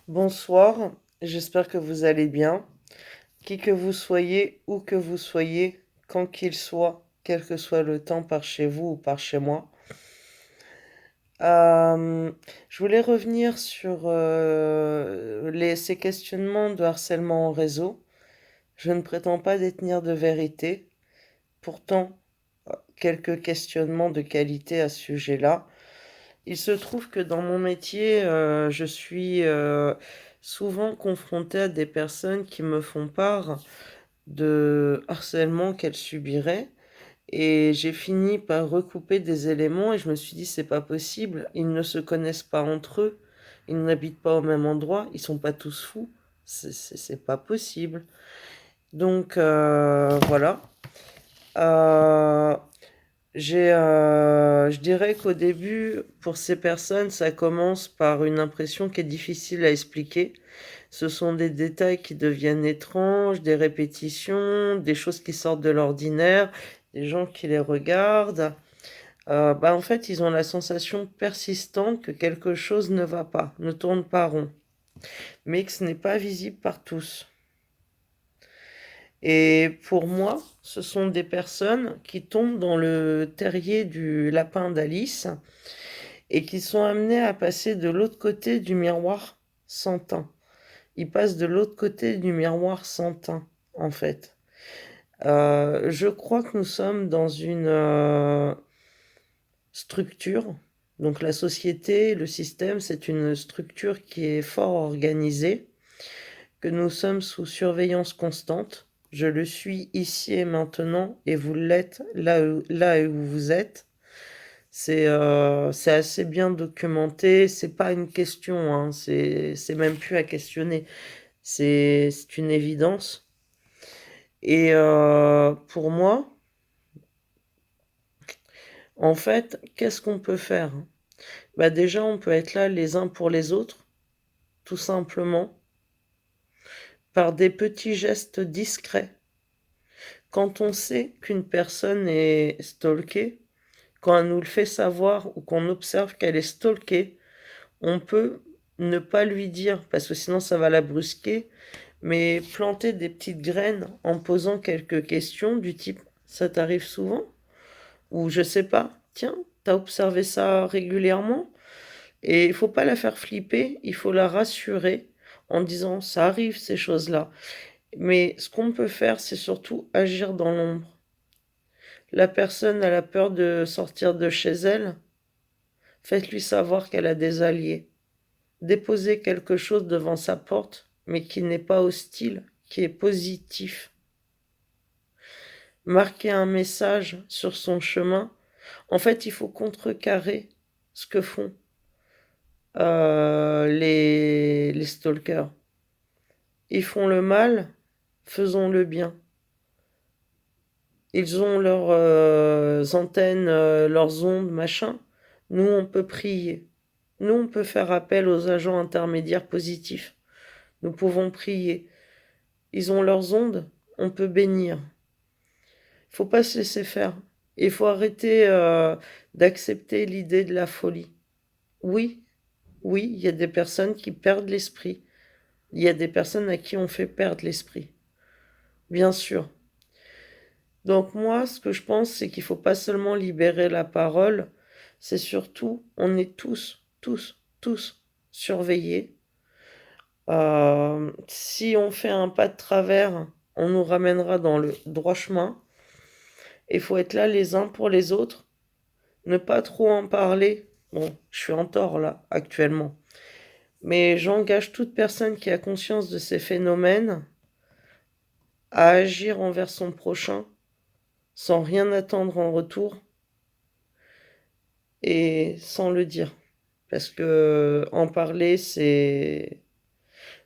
Bonsoir, j'espère que vous allez bien. Qui que vous soyez, où que vous soyez, quand qu'il soit, quel que soit le temps par chez vous ou par chez moi. Euh, je voulais revenir sur ces questionnements de harcèlement en réseau. Je ne prétends pas détenir de vérité. Pourtant, quelques questionnements de qualité à ce sujet-là. Il se trouve que dans mon métier, je suis souvent confrontée à des personnes qui me font part de harcèlement qu'elles subiraient. Et j'ai fini par recouper des éléments et je me suis dit, c'est pas possible. Ils ne se connaissent pas entre eux. Ils n'habitent pas au même endroit. Ils sont pas tous fous. C'est pas possible. Donc, voilà. Euh, je dirais qu'au début, pour ces personnes, ça commence par une impression qui est difficile à expliquer. Ce sont des détails qui deviennent étranges, des répétitions, des choses qui sortent de l'ordinaire, des gens qui les regardent. En fait, ils ont la sensation persistante que quelque chose ne va pas, ne tourne pas rond, mais que ce n'est pas visible par tous. Et pour moi, ce sont des personnes qui tombent dans le terrier du lapin d'Alice et qui sont amenées à passer de l'autre côté du miroir sans teint. Ils passent de l'autre côté du miroir sans teint, en fait. Je crois que nous sommes dans une structure. Donc la société, le système, c'est une structure qui est fort organisée, que nous sommes sous surveillance constante. Je le suis ici et maintenant, et vous l'êtes là où vous êtes. C'est assez bien documenté. C'est pas une question, hein, c'est même plus à questionner. C'est une évidence. Et pour moi, en fait, qu'est-ce qu'on peut faire? Bah déjà, on peut être là les uns pour les autres, tout simplement, par des petits gestes discrets. Quand on sait qu'une personne est stalkée, quand elle nous le fait savoir ou qu'on observe qu'elle est stalkée, on peut ne pas lui dire, parce que sinon ça va la brusquer, mais planter des petites graines en posant quelques questions du type «Ça t'arrive souvent?» ou «Je sais pas, tiens, t'as observé ça régulièrement?» Et il faut pas la faire flipper, il faut la rassurer en disant «Ça arrive ces choses-là». Mais ce qu'on peut faire, c'est surtout agir dans l'ombre. La personne a la peur de sortir de chez elle, faites-lui savoir qu'elle a des alliés. Déposez quelque chose devant sa porte, mais qui n'est pas hostile, qui est positif. Marquez un message sur son chemin. En fait, il faut contrecarrer ce que font les stalkers. Ils font le mal, faisons le bien. Ils ont leurs antennes, leurs ondes, machin. Nous, on peut prier. Nous, on peut faire appel aux agents intermédiaires positifs. Nous pouvons prier. Ils ont leurs ondes, on peut bénir. Il faut pas se laisser faire. Il faut arrêter d'accepter l'idée de la folie. Oui, oui, il y a des personnes qui perdent l'esprit. Il y a des personnes à qui on fait perdre l'esprit. Bien sûr. Donc moi, ce que je pense, c'est qu'il ne faut pas seulement libérer la parole, c'est surtout, on est tous surveillés. Si on fait un pas de travers, on nous ramènera dans le droit chemin. Il faut être là les uns pour les autres, ne pas trop en parler. Bon, je suis en tort là, actuellement. Mais j'engage toute personne qui a conscience de ces phénomènes à agir envers son prochain sans rien attendre en retour et sans le dire. Parce que en parler, c'est...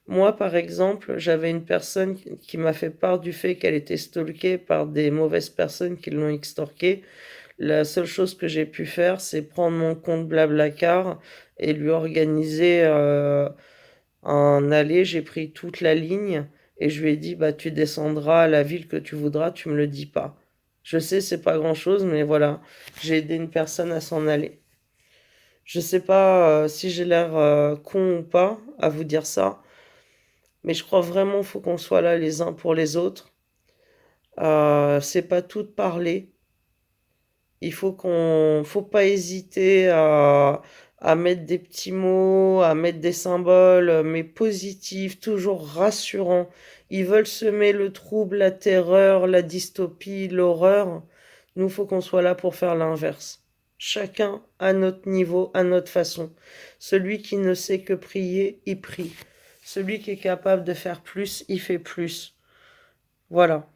Moi, par exemple, j'avais une personne qui m'a fait part du fait qu'elle était stalkée par des mauvaises personnes qui l'ont extorquée. La seule chose que j'ai pu faire, c'est prendre mon compte Blablacar et lui organiser un aller. J'ai pris toute la ligne et je lui ai dit, bah, tu descendras à la ville que tu voudras, tu me le dis pas. Je sais, c'est pas grand-chose, mais voilà, j'ai aidé une personne à s'en aller. Je sais pas si j'ai l'air con ou pas à vous dire ça, mais je crois vraiment qu'il faut qu'on soit là les uns pour les autres. C'est pas tout de parler. Faut pas hésiter à mettre des petits mots, à mettre des symboles, mais positifs, toujours rassurants. Ils veulent semer le trouble, la terreur, la dystopie, l'horreur. Nous, faut qu'on soit là pour faire l'inverse. Chacun à notre niveau, à notre façon. Celui qui ne sait que prier, il prie. Celui qui est capable de faire plus, il fait plus. Voilà.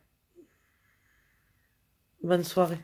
Bonne soirée.